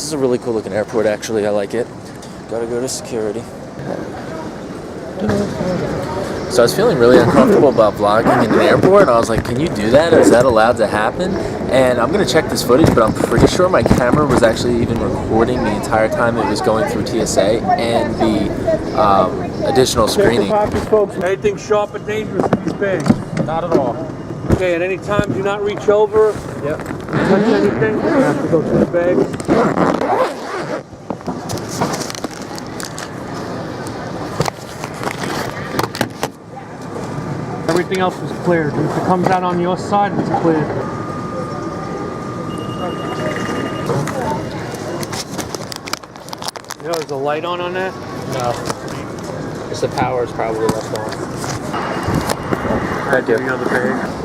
is a really cool looking airport, actually. I like it. Gotta go to security. So I was feeling really uncomfortable about vlogging in an airport, and I was like, can you do that? Is that allowed to happen? And I'm gonna check this footage, but I'm pretty sure my camera was actually even recording the entire time it was going through TSA and the additional screening. Folks, anything sharp or dangerous in these bags? Not at all. Okay, at any time, do not reach over. Yep. Touch anything. You have to go through the bag. Everything else was cleared. If it comes out on your side, it's cleared. You know, there's a light on there? No. Just the power is probably left on. Thank you. The other bag.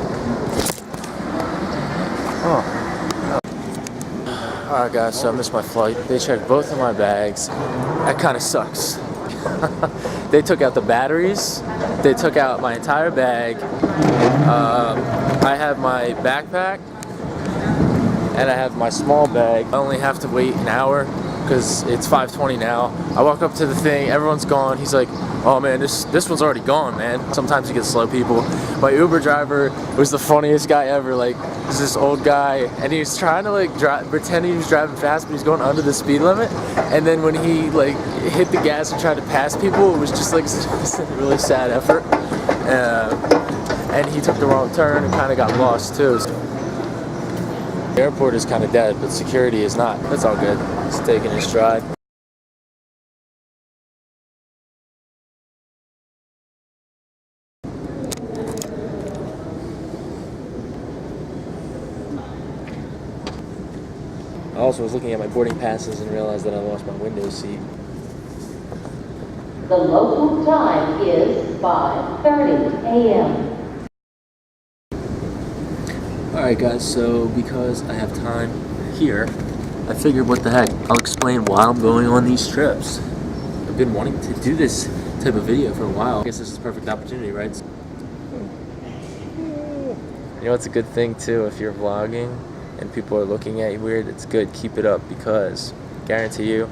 Oh. Alright guys, so I missed my flight. They checked both of my bags. That kind of sucks. They took out the batteries. They took out my entire bag. I have my backpack and I have my small bag. I only have to wait an hour because it's 5:20 now. I walk up to the thing, everyone's gone. He's like, oh man, this one's already gone, man. Sometimes you get slow people. My Uber driver was the funniest guy ever. Like, he's this old guy, and he was trying to like pretend he was driving fast, but he's going under the speed limit. And then when he like hit the gas and tried to pass people, it was just like a really sad effort. And he took the wrong turn and kind of got lost too. The airport is kind of dead, but security is not. That's all good. He's taking his stride. I also was looking at my boarding passes and realized that I lost my window seat. The local time is 5:30 a.m. Alright guys, so because I have time here, I figured what the heck, I'll explain why I'm going on these trips. I've been wanting to do this type of video for a while. I guess this is a perfect opportunity, right? You know, it's a good thing too if you're vlogging and people are looking at you weird. It's good, keep it up, because guarantee you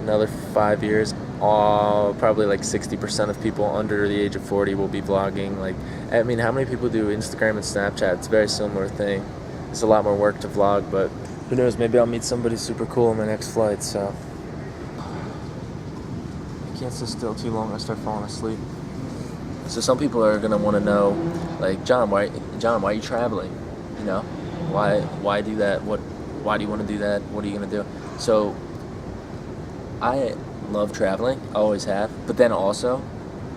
another 5 years, probably like 60% of people under the age of 40 will be vlogging. Like, I mean, how many people do Instagram and Snapchat? It's a very similar thing. It's a lot more work to vlog, but who knows, maybe I'll meet somebody super cool on my next flight. So I can't sit still too long, I start falling asleep. So some people are gonna want to know, like, John, why are you traveling? You know, why do that? Why do you want to do that? What are you gonna do? So I love traveling, I always have, but then also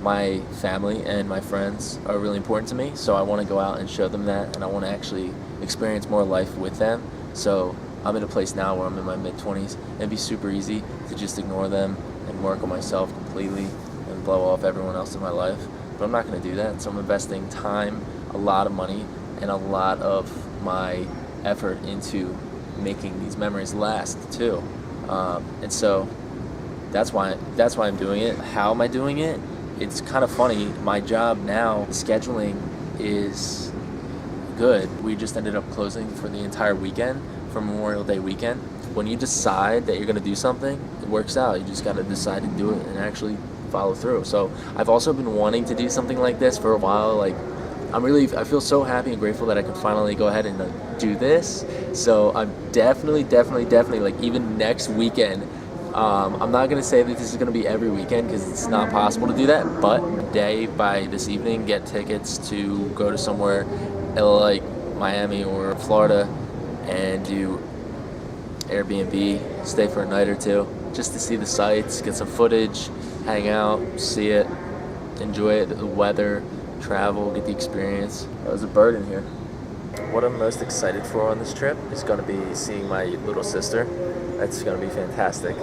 my family and my friends are really important to me, so I want to go out and show them that, and I want to actually experience more life with them. So I'm in a place now where I'm in my mid-20s, and it'd be super easy to just ignore them and work on myself completely and blow off everyone else in my life, but I'm not going to do that. So I'm investing time, a lot of money, and a lot of my effort into making these memories last too. And so that's why I'm doing it. How am I doing it? It's kind of funny. My job now, scheduling is good. We just ended up closing for the entire weekend, for Memorial Day weekend. When you decide that you're going to do something, it works out. You just got to decide to do it and actually follow through. So I've also been wanting to do something like this for a while. Like, I feel so happy and grateful that I can finally go ahead and do this. So I'm definitely, like, even next weekend, I'm not going to say that this is going to be every weekend because it's not possible to do that, but by this evening, get tickets to go to somewhere like Miami or Florida and do Airbnb, stay for a night or two, just to see the sights, get some footage, hang out, see it, enjoy it, the weather, travel, get the experience. There's a bird in here. What I'm most excited for on this trip is going to be seeing my little sister. That's going to be fantastic.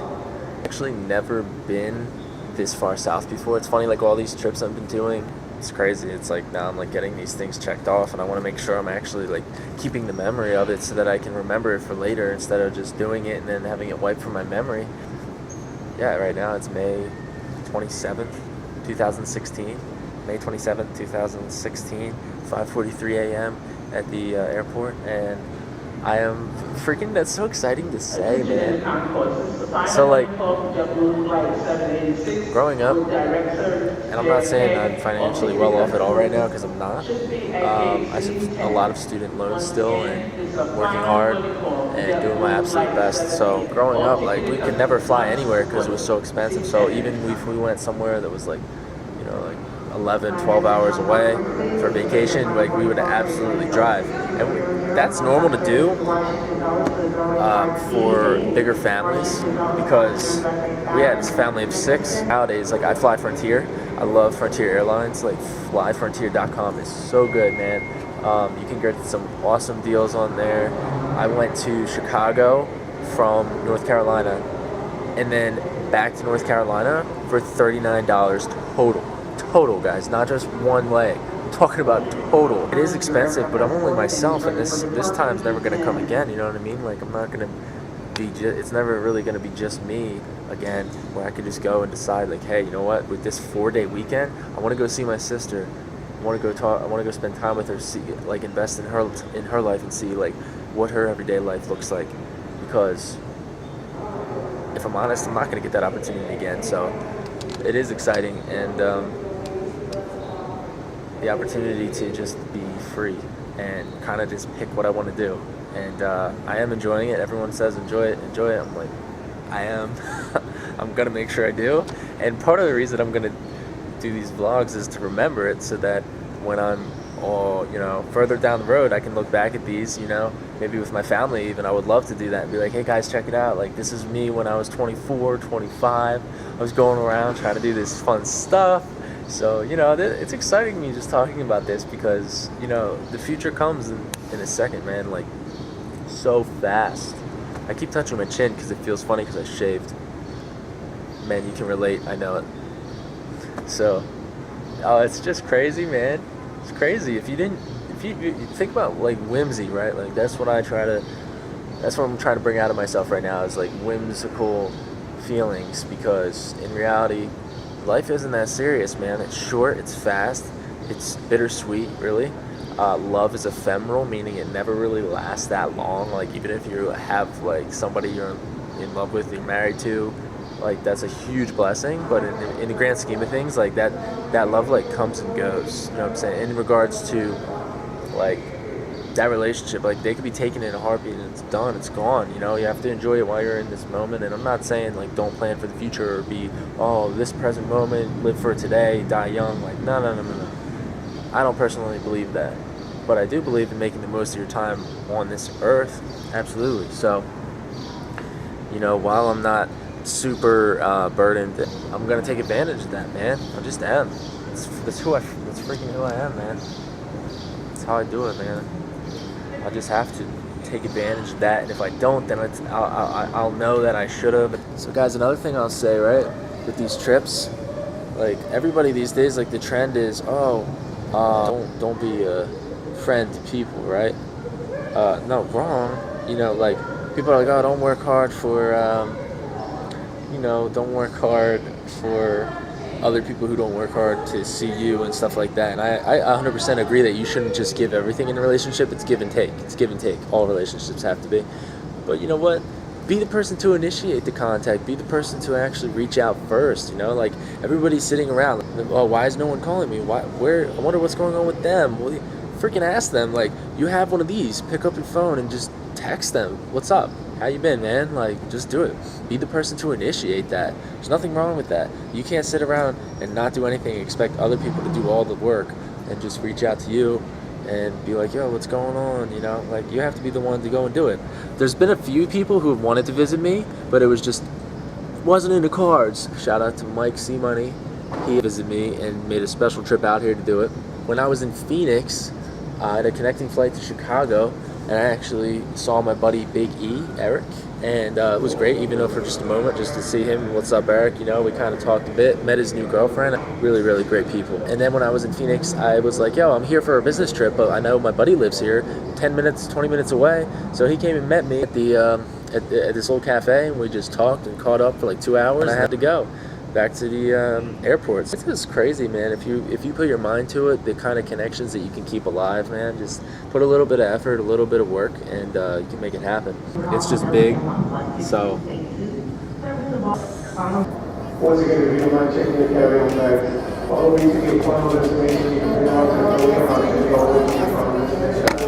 Actually never been this far south before. It's funny, like, all these trips I've been doing, it's crazy. It's like now I'm like getting these things checked off, and I want to make sure I'm actually like keeping the memory of it so that I can remember it for later instead of just doing it and then having it wiped from my memory. Yeah, right now it's May 27th, 2016. May 27th, 2016, 5:43 a.m. at the airport, and I am freaking, that's so exciting to say, man. So like, growing up, and I'm not saying I'm financially well off at all right now, because I'm not. I have a lot of student loans still, and working hard and doing my absolute best. So growing up, like, we could never fly anywhere because it was so expensive. So even if we went somewhere that was like, you know, like 11, 12 hours away for vacation, like, we would absolutely drive. And that's normal to do for bigger families, because we had this family of 6. Nowadays, like, I fly Frontier. I love Frontier Airlines. Like, flyfrontier.com is so good, man. You can get some awesome deals on there. I went to Chicago from North Carolina and then back to North Carolina for $39 total, guys, not just one leg. I'm talking about total. It is expensive, but I'm only myself, and this time's never going to come again. You know what I mean? Like, I'm not going to be it's never really going to be just me again, where I could just go and decide, like, hey, you know what, with this 4-day weekend, I want to go see my sister. I want to go spend time with her, see, like, invest in her life and see, like, what her everyday life looks like. Because if I'm honest, I'm not going to get that opportunity again. So it is exciting, and the opportunity to just be free and kind of just pick what I want to do. And I am enjoying it. Everyone says enjoy it. I'm like, I am. I'm going to make sure I do. And part of the reason I'm going to do these vlogs is to remember it, so that when I'm all, you know, further down the road, I can look back at these, you know, maybe with my family even. I would love to do that and be like, hey guys, check it out. Like, this is me when I was 24, 25. I was going around trying to do this fun stuff. So, you know, it's exciting me just talking about this, because, you know, the future comes in a second, man, like, so fast. I keep touching my chin because it feels funny because I shaved. Man, you can relate, I know it. So, oh, it's just crazy, man. It's crazy. If you think about, like, whimsy, right? Like, that's what I'm trying to bring out of myself right now, is like whimsical feelings, because in reality, life isn't that serious, man. It's short, it's fast, it's bittersweet, really. Love is ephemeral, meaning it never really lasts that long. Like, even if you have, like, somebody you're in love with, you're married to, like, that's a huge blessing. But in the grand scheme of things, like, that love, like, comes and goes. You know what I'm saying? In regards to, like, that relationship, like, they could be taken in a heartbeat and it's done, it's gone. You know, you have to enjoy it while you're in this moment. And I'm not saying, like, don't plan for the future or be, oh, this present moment, live for today, die young. Like, no. I don't personally believe that, but I do believe in making the most of your time on this earth. Absolutely. So, you know, while I'm not super burdened, I'm gonna take advantage of that, man. I just am. That's freaking who I am, man. That's how I do it, man. I just have to take advantage of that, and if I don't, then I'll know that I should have. So, guys, another thing I'll say, right, with these trips, like, everybody these days, like, the trend is, don't be a friend to people, right? No, wrong. You know, like, people are like, oh, don't work hard for, don't work hard for other people who don't work hard to see you and stuff like that. And I 100% agree that you shouldn't just give everything in a relationship. It's give and take. It's give and take. All relationships have to be. But you know what? Be the person to initiate the contact. Be the person to actually reach out first. You know, like, everybody's sitting around. Oh, why is no one calling me? I wonder what's going on with them. Well, freaking ask them. Like, you have one of these. Pick up your phone and just text them. What's up? How you been, man? Like, just do it. Be the person to initiate that. There's nothing wrong with that. You can't sit around and not do anything and expect other people to do all the work and just reach out to you and be like, yo, what's going on? You know, like, you have to be the one to go and do it. There's been a few people who have wanted to visit me, but it wasn't in the cards. Shout out to Mike C. Money. He visited me and made a special trip out here to do it. When I was in Phoenix, I had a connecting flight to Chicago, and I actually saw my buddy Big E, Eric, and it was great, even though for just a moment, just to see him. What's up, Eric? You know, we kind of talked a bit, met his new girlfriend. Really, really great people. And then when I was in Phoenix, I was like, yo, I'm here for a business trip, but I know my buddy lives here 10 minutes, 20 minutes away. So he came and met me at the at this old cafe, and we just talked and caught up for like 2 hours, and I had to go. back to the airport. It's just crazy, man. If you put your mind to it, the kind of connections that you can keep alive, man, just put a little bit of effort, a little bit of work, and you can make it happen. It's just big, so. Once again, if you don't mind checking your carry-on bags, follow me to get final destination. You can bring out to the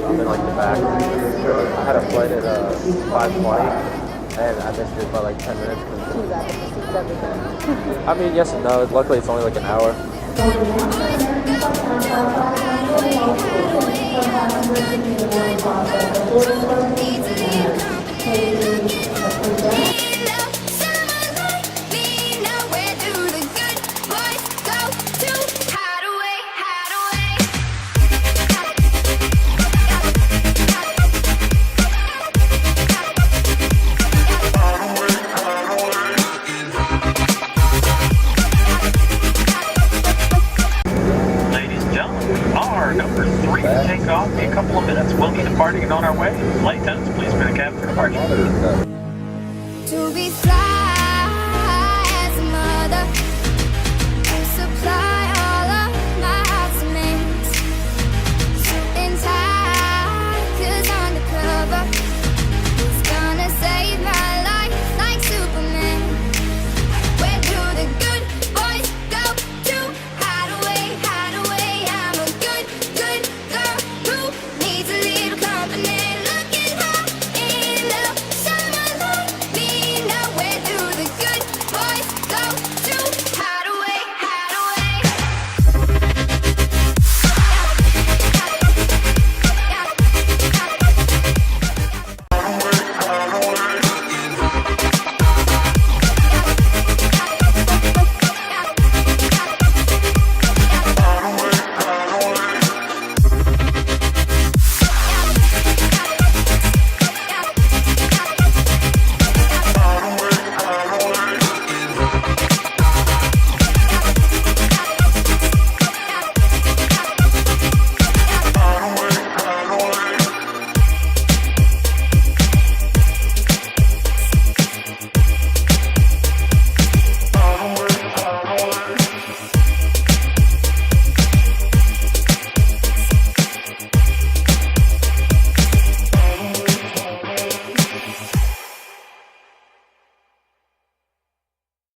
I'm in like the back. I had a flight at 5:20, and I missed it by like 10 minutes. I mean, yes and no. Luckily, it's only like an hour. Take off in a couple of minutes. We'll be departing and on our way. Flight attendants, please bring the cabin for departure. To be fly.